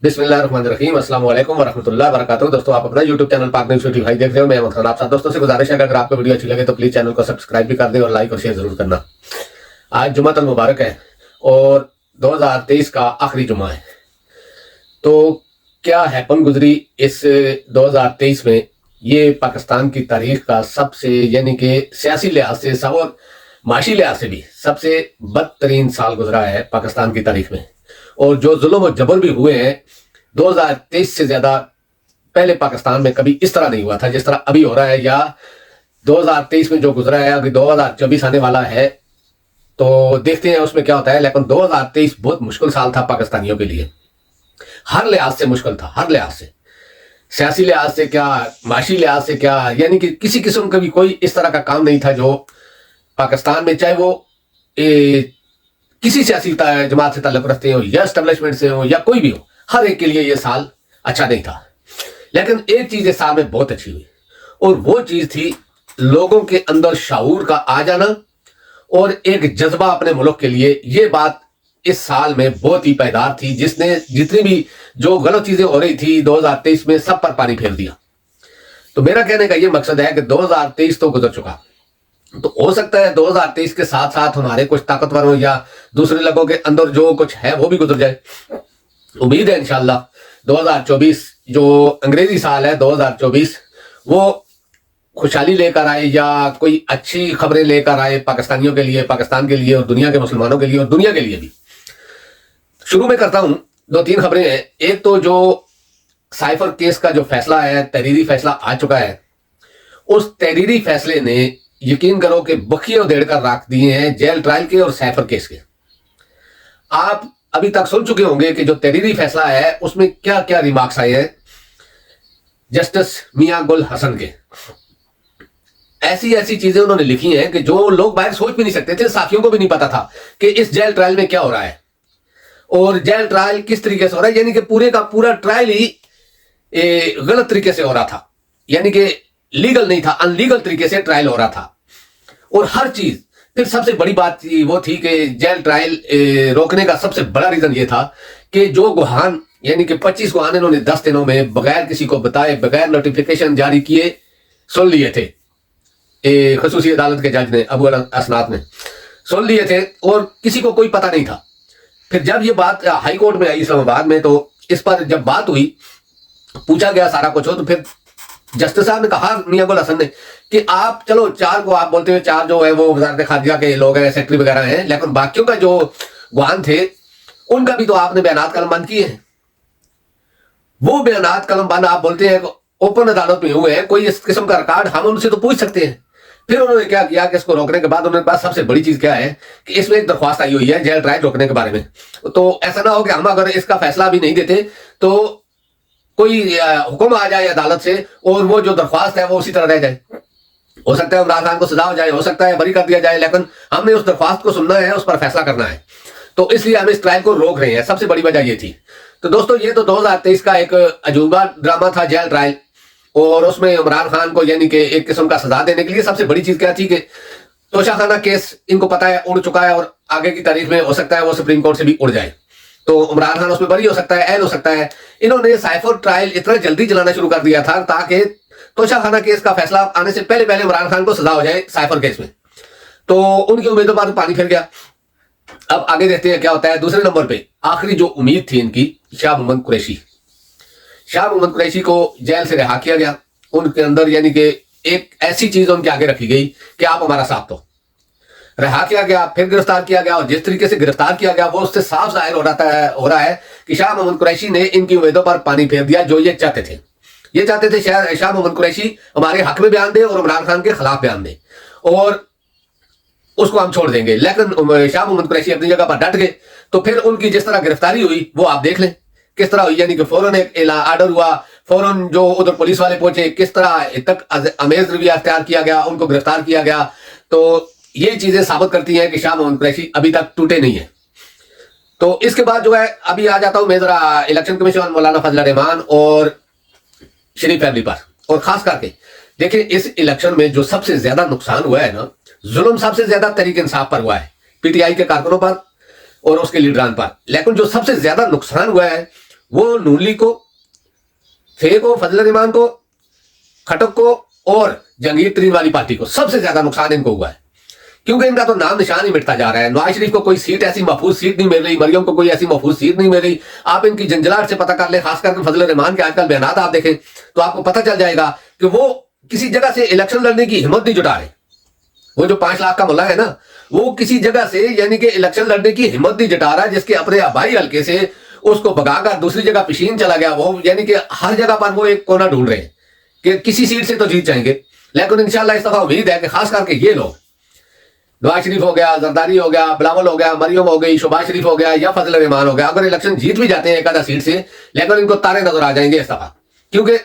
बिस्मिल्लाहिर्रहमानिर्रहीम अस्सलाम वालेकुम वरहमतुल्लाहि वबरकातुहू। दोस्तों, आप अपना यूट्यूब चैनल पाक न्यूज़ टीवी भाई देख रहे हो। मैं अहमद खान। आप सब दोस्तों से गुजारिश है कि अगर आपको वीडियो अच्छी लगे तो प्लीज चैनल को सब्सक्राइब भी कर दें और लाइक और शेयर जरूर करना। आज जुमातुल मुबारक है और 2023 का आखिरी जुमा है। तो क्या हैपन गुजरी इस 2023 में, ये पाकिस्तान की तारीख का सबसे, यानी कि सियासी लिहाज से सब और माशी लिहाज से भी सबसे बदतरीन साल गुजरा है पाकिस्तान की तारीख में। और जो जुल्म और जबर भी हुए हैं 2023 से ज्यादा पहले पाकिस्तान में कभी इस तरह नहीं हुआ था जिस तरह अभी हो रहा है, या 2023 में जो गुजरा है। अभी 2024 आने वाला है तो देखते हैं उसमें क्या होता है। लेकिन 2023 बहुत मुश्किल साल था पाकिस्तानियों के लिए, हर लिहाज से मुश्किल था, हर लिहाज से, सियासी लिहाज से क्या, माशी लिहाज से क्या, यानी कि किसी किस्म का भी कोई इस तरह का काम नहीं था जो पाकिस्तान में, चाहे वो किसी सियासी जमात से ताल्लुक रखते हो या एस्टेब्लिशमेंट से हो या कोई भी हो, हर एक के लिए ये साल अच्छा नहीं था। लेकिन एक चीज इस साल में बहुत अच्छी हुई और वो चीज थी लोगों के अंदर शाऊर का आ जाना और एक जज्बा अपने मुल्क के लिए। ये बात इस साल में बहुत ही पायदार थी, जिसने जितनी भी जो गलत चीजें हो रही थी 2023 में सब पर पानी फेर दिया। तो मेरा कहने का ये मकसद है कि 2023 तो गुजर चुका, तो हो सकता है 2023 के साथ साथ हमारे कुछ ताकतवरों या दूसरे लोगों के अंदर जो कुछ है वो भी गुजर जाए। उम्मीद है इंशाल्लाह 2024 जो अंग्रेजी साल है 2024 वो खुशहाली लेकर आए या कोई अच्छी खबरें लेकर आए पाकिस्तानियों के लिए, पाकिस्तान के लिए और दुनिया के मुसलमानों के लिए और दुनिया के लिए भी। शुरू में करता हूं, 2-3 खबरें हैं। एक तो जो साइफर केस का जो फैसला है, तहरीरी फैसला आ चुका है। उस तहरीरी फैसले ने यकीन करो कि बखिए उधेड़ कर रख दिए हैं जेल ट्रायल के और साइफर केस के। आप अभी तक सुन चुके होंगे कि जो तहरीरी फैसला है उसमें क्या क्या रिमार्क्स आए हैं जस्टिस मियां गुल हसन के। ऐसी ऐसी चीजें उन्होंने लिखी हैं कि जो लोग बाहर सोच भी नहीं सकते थे, साथियों को भी नहीं पता था कि इस जेल ट्रायल में क्या हो रहा है और जेल ट्रायल किस तरीके से हो रहा है। यानी कि पूरे का पूरा ट्रायल ही गलत तरीके से हो रहा था, यानी कि लीगल नहीं था, अनलीगल तरीके से ट्रायल हो रहा था। और हर चीज, फिर सबसे बड़ी बात वो थी कि जेल ट्रायल रोकने का सबसे बड़ा रीजन ये था कि जो गुहान, यानी कि 25 गुहान इन्होंने 10 दिनों में बगैर किसी को बताए, बगैर नोटिफिकेशन जारी किए सुन लिए थे। खसूसी अदालत के जज ने, अबू असनाद ने सुन लिए थे और किसी को कोई पता नहीं था। फिर जब ये बात हाई कोर्ट में आई इस्लामाबाद में, तो इस पर जब बात हुई, पूछा गया सारा कुछ हो, तो फिर जस्टिस साहब ने कहा मियां गुल हसन ने कि आप चलो 4 को आप बोलते हुए 4 जो है वो वजारत खारजा के लोग हैं, सेक्रेटरी वगैरह हैं, लेकिन बाकियों का जो गुआन थे उनका भी तो आपने बयानात कलम बंद किए हैं। वो बयानात कलम बंद आप बोलते हैं ओपन अदालत में हुए हैं, कोई इस किस्म का रिकॉर्ड हम उनसे तो पूछ सकते हैं। फिर उन्होंने क्या किया कि इसको रोकने के बाद उन्होंने पास सबसे बड़ी चीज क्या है कि इसमें एक दरख्वास्त आई हुई है जेल ट्रायल रोकने के बारे में। तो ऐसा ना हो कि हम अगर इसका फैसला भी नहीं देते तो कोई हुक्म आ जाए अदालत से और वो जो दरख्वास्त है वो उसी तरह रह जाए। हो सकता है इमरान खान को सजा हो जाए, हो सकता है बरी कर दिया जाए, लेकिन हमने उस दरख्वास्त को सुनना है, उस पर फैसला करना है। तो इसलिए हम इस ट्रायल को रोक रहे हैं, सबसे बड़ी वजह ये थी। तो दोस्तों, ये तो 2023 का एक अजूबा ड्रामा था जेल ट्रायल, और उसमें इमरान खान को यानी कि एक किस्म का सजा देने के लिए सबसे बड़ी चीज क्या थी कि तोशाखाना केस इनको पता है उड़ चुका है और आगे की तारीख में हो सकता है वो सुप्रीम कोर्ट से भी उड़ जाए, तो इमरान खान उसमें बरी हो सकता है, ऐल हो सकता है। इन्होंने साइफर ट्रायल इतना जल्दी चलाना शुरू कर दिया था ताकि तोशाखाना केस का फैसला आने से पहले पहले इमरान खान को सजा हो जाए साइफर केस में। तो उनकी उम्मीदों पर पानी फिर गया। अब आगे देखते हैं क्या होता है। दूसरे नंबर पे आखिरी जो उम्मीद थी इनकी, शाह मोहम्मद कुरैशी। शाह मोहम्मद कुरैशी को जेल से रिहा किया गया। उनके अंदर यानी कि एक ऐसी चीज उनके आगे रखी गई कि आप हमारा साथ दो। रिहा किया गया, फिर गिरफ्तार किया गया, और जिस तरीके से गिरफ्तार किया गया वो उससे साफ जाहिर हो रहा है कि शाह मोहम्मद कुरैशी ने इनकी उम्मीदों पर पानी फेर दिया। जो ये चाहते थे, ये चाहते थे शाह मोहम्मद कुरैशी हमारे हक में बयान दे और इमरान खान के खिलाफ बयान दे और उसको हम छोड़ देंगे। लेकिन शाह मोहम्मद कुरैशी अपनी जगह पर डट गए। तो फिर उनकी जिस तरह गिरफ्तारी हुई वो आप देख लें किस तरह हुई, यानी कि फौरन एक आर्डर हुआ, फौरन जो उधर पुलिस वाले पहुंचे, किस तरह तक अमेज रवैया अख्तियार किया गया, उनको गिरफ्तार किया गया। तो ये चीजें साबित करती हैं कि शाह मोहम्मद कुरैशी अभी तक टूटे नहीं है। तो इसके बाद जो है, अभी आ जाता हूं मैं जरा इलेक्शन कमीशन मौलाना फजल रहमान और शरीफ फैमिली पर। और खास करके देखिए, इस इलेक्शन में जो सबसे ज्यादा नुकसान हुआ है ना, जुल्म सबसे ज्यादा तहरीक इंसाफ पर हुआ है, पीटीआई के कारकुनों पर और उसके लीडरान पर। लेकिन जो सबसे ज्यादा नुकसान हुआ है वो नून लीग को, फे को, फजल रहमान को, खटक को और जंगीर तरीन वाली पार्टी को सबसे ज्यादा नुकसान इनको हुआ है, क्योंकि इनका तो नाम निशान ही मिटता जा रहा है। नवाज शरीफ को कोई सीट ऐसी महफूज सीट नहीं मिल रही, मरियम को कोई ऐसी महफूज सीट नहीं मिल रही। आप इनकी जंजलाट से पता कर ले, खास करके फजल रहमान के आजकल बयानात आप देखें तो आपको पता चल जाएगा कि वो किसी जगह से इलेक्शन लड़ने की हिम्मत नहीं जुटा रहे। वो जो 5 लाख का मुल्ला है ना, वो किसी जगह से यानी कि इलेक्शन लड़ने की हिम्मत नहीं जुटा रहा, जिसके अपने आबाई हल्के से उसको भगाकर दूसरी जगह पिशीन चला गया। वो यानी कि हर जगह पर वो एक कोना ढूंढ रहे हैं कि किसी सीट से तो जीत जाएंगे। लेकिन इंशाल्लाह इस दफा उम्मीद है कि खास करके ये लोग, नवाज शरीफ हो गया, जरदारी हो गया, बिलावल हो गया, मरियम हो गई, शहबाज शरीफ हो गया या फजल रहमान हो गया, अगर इलेक्शन जीत भी जाते हैं एक आधा सीट से, लेकिन इनको तारे नजर आ जाएंगे इस दफा। क्योंकि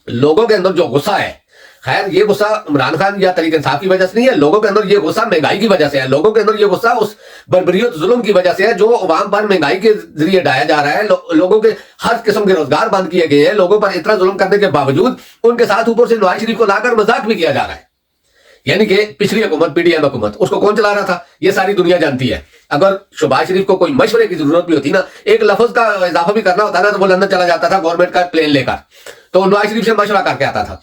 लोगों के अंदर जो गुस्सा है, खैर ये गुस्सा इमरान खान या तहरीक इंसाफ की वजह से नहीं है, लोगों के अंदर ये गुस्सा महंगाई की वजह से है। लोगों के अंदर ये गुस्सा उस बर्बरियत जुल्म की वजह से है जो अवाम पर महंगाई के जरिए डाया जा रहा है। लोगों के हर किस्म के रोजगार बंद किए गए हैं, लोगों पर इतना जुल्म करने के बावजूद उनके साथ ऊपर से नवाज शरीफ को लाकर मजाक भी किया जा रहा है। यानी कि पिछली हुकूमत, पीडीएम हुकूमत, उसको कौन चला रहा था ये सारी दुनिया जानती है। अगर शहबाज शरीफ को कोई मशवरे की जरूरत भी होती ना, एक लफ्ज का इजाफा भी करना होता ना, तो वो लंदन चला जाता था गवर्नमेंट का प्लेन लेकर, तो नवाज शरीफ से मशवरा करके आता था।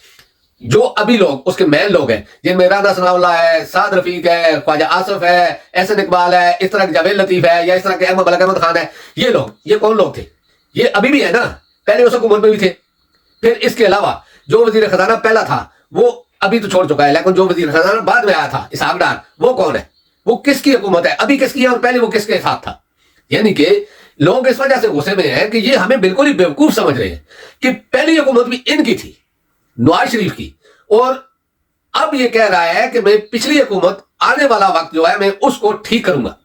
जो अभी लोग उसके मेन लोग हैं, जिनमें राना सनाउल्लाह है, साद रफीक है, ख्वाजा आसिफ है, एहसन इकबाल है, इस तरह के जावेद लतीफ है, या इस तरह के अहमद खान है, ये लोग, ये कौन लोग थे? ये अभी भी है ना, पहले उस हुकूमत में भी थे। फिर इसके अलावा जो वजीर खजाना पहला था वो अभी तो छोड़ चुका है, लेकिन जो वजीर खजाना बाद में आया था इसहाक डार, वो कौन है? वो किसकी हुकूमत है? अभी किसकी है और पहले वो किसके साथ था? यानी कि लोग इस वजह से गुस्से में हैं कि ये हमें बिल्कुल ही बेवकूफ समझ रहे हैं कि पहली हुकूमत भी इनकी थी, नवाज शरीफ की, और अब ये कह रहा है कि मैं पिछली हुकूमत, आने वाला वक्त जो है मैं उसको ठीक करूंगा।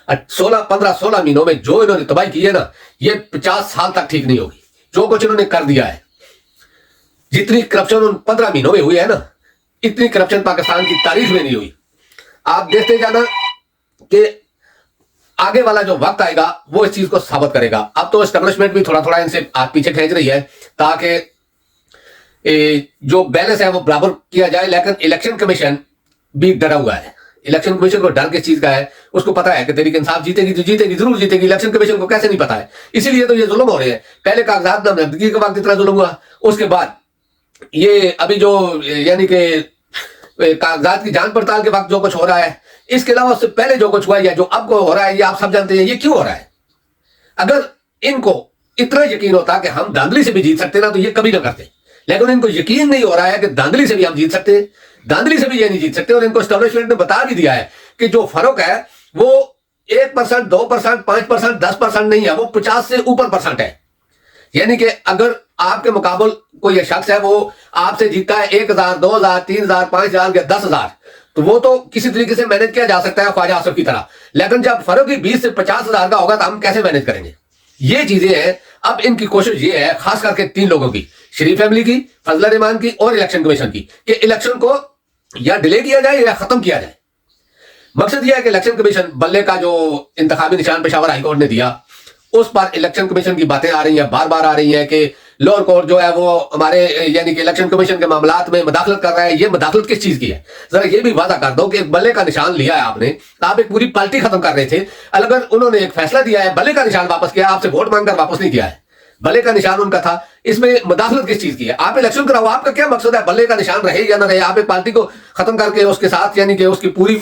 15-16 महीनों में जो इन्होंने तबाही की है ना, ये 50 साल तक ठीक नहीं होगी। जो कुछ इन्होंने कर दिया है, जितनी करप्शन उन 15 महीनों में हुई है ना, इतनी करप्शन पाकिस्तान की तारीख में नहीं हुई। आप देखते जाना कि आगे वाला जो वक्त आएगा वो इस चीज को साबित करेगा। अब तो एस्टेब्लिशमेंट भी थोड़ा थोड़ा इनसे हाथ पीछे खींच रही है ताकि जो बैलेंस है वो बराबर किया जाए, लेकिन इलेक्शन कमीशन भी डरा हुआ है। इलेक्शन कमीशन को डर किस चीज का है? उसको पता है कि तहरीक इंसाफ जीतेगी तो जीतेगी, जरूर जीतेगी। इलेक्शन कमीशन को कैसे नहीं पता है? इसीलिए तो ये जुल्म हो रहे हैं। पहले कागजात नामजदगी के वक्त इतना जुल्म हुआ, उसके बाद ये अभी जो यानी कि कागजात की जांच पड़ताल के वक्त जो कुछ हो रहा है, इसके अलावा उससे पहले जो कुछ हुआ या जो अब हो रहा है, ये आप सब जानते हैं ये क्यों हो रहा है। अगर इनको इतना यकीन होता कि हम धांधली से भी जीत सकते ना, तो ये कभी ना करते। लेकिन इनको यकीन नहीं हो रहा है कि धांधली से भी हम जीत सकते हैं, धांधली से भी ये नहीं जीत सकते। और इनको एस्टेब्लिशमेंट ने बता भी दिया है कि जो फर्क है वो 1%, 2%, 5%, 10% नहीं है, वो 50 से ऊपर परसेंट है। यानी कि अगर आपके मुकाबले कोई शख्स है, वो आपसे जीतता है 1000, 2000, 3000, 5000 या 10,000, तो वो तो किसी तरीके से मैनेज किया जा सकता है ख्वाजा आसिफ की तरह। लेकिन जब फर्क ही 20 से 50,000 का होगा तो हम कैसे मैनेज करेंगे? ये चीजें हैं। अब इनकी कोशिश ये है, खास करके 3 लोगों की, शरीफ फैमिली की, फजल रहमान की और इलेक्शन कमीशन की, कि इलेक्शन को या डिले किया जाए या खत्म किया जाए। मकसद यह है कि इलेक्शन कमीशन बल्ले का जो इंतखाबी निशान पेशावर हाईकोर्ट ने दिया, उस पर इलेक्शन कमीशन की बातें आ रही हैं, बार बार आ रही हैं कि लोअर कोर्ट जो है वो हमारे यानी कि इलेक्शन कमीशन के मामलात में मदाखलत कर रहा है। ये मदाखलत किस चीज की है? जरा ये भी वादा कर दो कि एक बल्ले का निशान लिया है आपने, आप एक पूरी पार्टी खत्म कर रहे थे, अगर उन्होंने एक फैसला दिया है, बल्ले का निशान वापस किया, आपसे वोट मांगकर वापस नहीं किया है, बल्ले का निशान उनका था, इसमें मदाखलत किस चीज की है? आप इलेक्शन कराओ, आपका क्या मकसद है? बल्ले का निशान रहे या ना रहे, आप एक पार्टी को खत्म करके उसके साथ यानी कि उसकी पूरी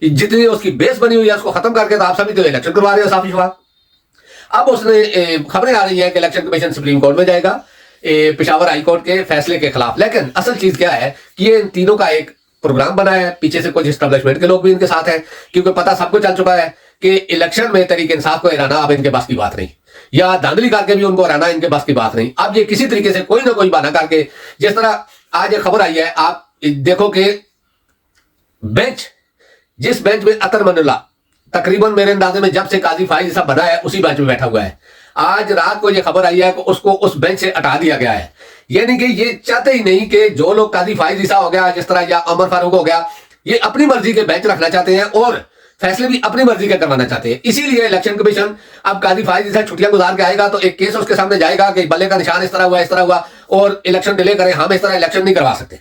जितनी उसकी बेस बनी हुई है उसको खत्म करके तो आप सभी तो इलेक्शन करवा रहे हो साफी शफाफ। अब उसने खबरें आ रही है कि इलेक्शन कमीशन सुप्रीम कोर्ट में जाएगा पेशावर हाईकोर्ट के फैसले के खिलाफ। लेकिन असल चीज क्या है कि ये इन तीनों का एक प्रोग्राम बना है, पीछे से कुछ एस्टेब्लिशमेंट के लोग भी इनके साथ हैं, क्योंकि पता सबको चल चुका है कि इलेक्शन में तहरीक इंसाफ को हराना अब इनके बस की बात नहीं, या धांधली करके भी उनको हराना इनके बस की बात नहीं। अब ये किसी तरीके से कोई ना कोई बहाना करके, जिस तरह आज एक खबर आई है, आप देखो कि बेंच, जिस बेंच में अतर मनुल्लाह तकरीबन मेरे अंदाजे में जब से काजी फाइज साहब बना है उसी बेंच में बैठा हुआ है, आज रात को ये खबर आई है कि उसको उस बेंच से हटा दिया गया है। यानी कि ये चाहते ही नहीं कि जो लोग काजी फाइज ईसा हो गया जिस तरह, या अमर फारूक हो गया, ये अपनी मर्जी के बेंच रखना चाहते हैं और फैसले भी अपनी मर्जी के करवाना चाहते हैं। इसीलिए इलेक्शन कमीशन अब काजी फाइज ईसा छुट्टियां गुजार के आएगा तो एक केस उसके सामने जाएगा कि बल्ले का निशान इस तरह हुआ, इस तरह हुआ, और इलेक्शन डिले करें, हम इस तरह इलेक्शन नहीं करवा सकते।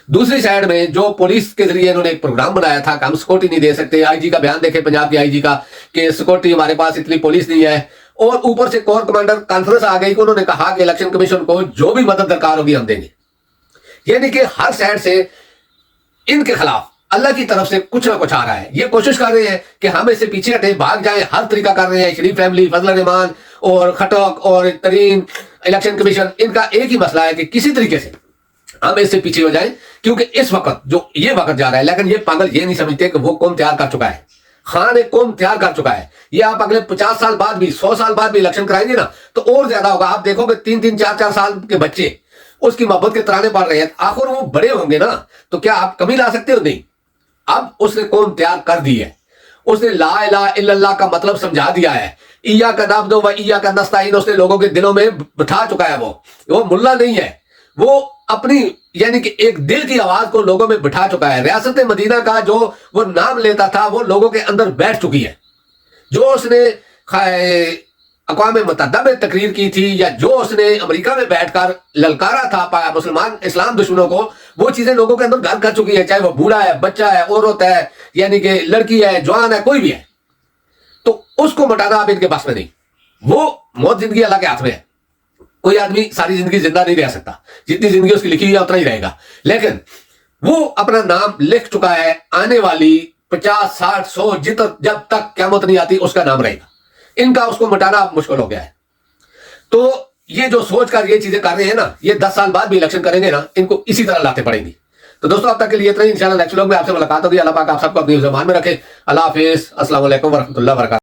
दूसरी साइड में जो पुलिस के जरिए इन्होंने एक प्रोग्राम बनाया था कि हम सिक्योरिटी नहीं दे सकते, आईजी का बयान देखे पंजाब के आईजी का कि सिक्योरिटी हमारे पास इतनी पुलिस नहीं है, और ऊपर से कोर कमांडर कॉन्फ्रेंस आ गई कि उन्होंने कहा कि इलेक्शन कमीशन को जो भी मदद दरकार होगी हम देंगे। यानी कि हर साइड से इनके खिलाफ अल्लाह की तरफ से कुछ ना कुछ आ रहा है। ये कोशिश कर रहे हैं कि हम इससे पीछे हटे, भाग जाएं, हर तरीका कर रहे हैं। शरीफ फैमिली, फजल रहमान और खटक और तरीन, इलेक्शन कमीशन, इनका एक ही मसला है कि किसी तरीके से हम इससे पीछे हो जाएं, क्योंकि इस वक्त जो ये वक्त जा रहा है, लेकिन ये पागल ये नहीं समझते कि वो कौम तैयार कर चुका है, खान एक कौम तैयार कर चुका है। ये आप अगले 50 साल बाद भी, 100 साल बाद भी इलेक्शन कराएंगे ना तो और ज्यादा होगा। आप देखोगे 3-3, 4-4 साल के बच्चे उसकी मोहब्बत के तराने पड़ रहे हैं, आखिर वो बड़े होंगे ना तो क्या आप कमी ला सकते हो? नहीं। अब उसने कौम तैयार कर दी है, उसने ला इलाहा इल्लल्लाह का मतलब समझा दिया है, इय्या का नाबुदु व इय्या का नस्ताईन उसने लोगों के दिलों में बिठा चुका है। वो मुल्ला नहीं है, वो अपनी यानी कि एक दिल की आवाज को लोगों में बिठा चुका है। रियासत मदीना का जो वो नाम लेता था वो लोगों के अंदर बैठ चुकी है। जो उसने अक़वाम मुत्तहिदा में तकरीर की थी, या जो उसने अमेरिका में बैठकर ललकारा था मुसलमान इस्लाम दुश्मनों को, वो चीजें लोगों के अंदर घर कर चुकी है। चाहे वो बूढ़ा है, बच्चा है, औरत है, यानी कि लड़की है, जवान है, कोई भी है, तो उसको मिटाना आप इनके पास में नहीं। वो मौत जिंदगी अल्लाह के हाथ में है। कोई आदमी सारी जिंदगी जिंदा नहीं रह सकता, जितनी जिंदगी उसकी लिखी हुई है उतना ही रहेगा। लेकिन वो अपना नाम लिख चुका है, आने वाली 50, 60, 100 जब तक क़यामत नहीं आती उसका नाम रहेगा। इनका उसको मिटाना मुश्किल हो गया है। तो ये जो सोच कर ये चीजें कर रहे हैं ना, ये 10 साल बाद भी इलेक्शन करेंगे ना, इनको इसी तरह लाते पड़ेंगी। तो दोस्तों अब तक के लिए इतना ही। इंशाल्लाह नेक्स्ट व्लॉग में आपसे मुलाकात होगी। अल्लाह पाक आप सबको अपनी ज़बान में रखे। अल्लाह हाफिज़, अस्सलाम वालेकुम व रहमतुल्लाहि व बरकातहू।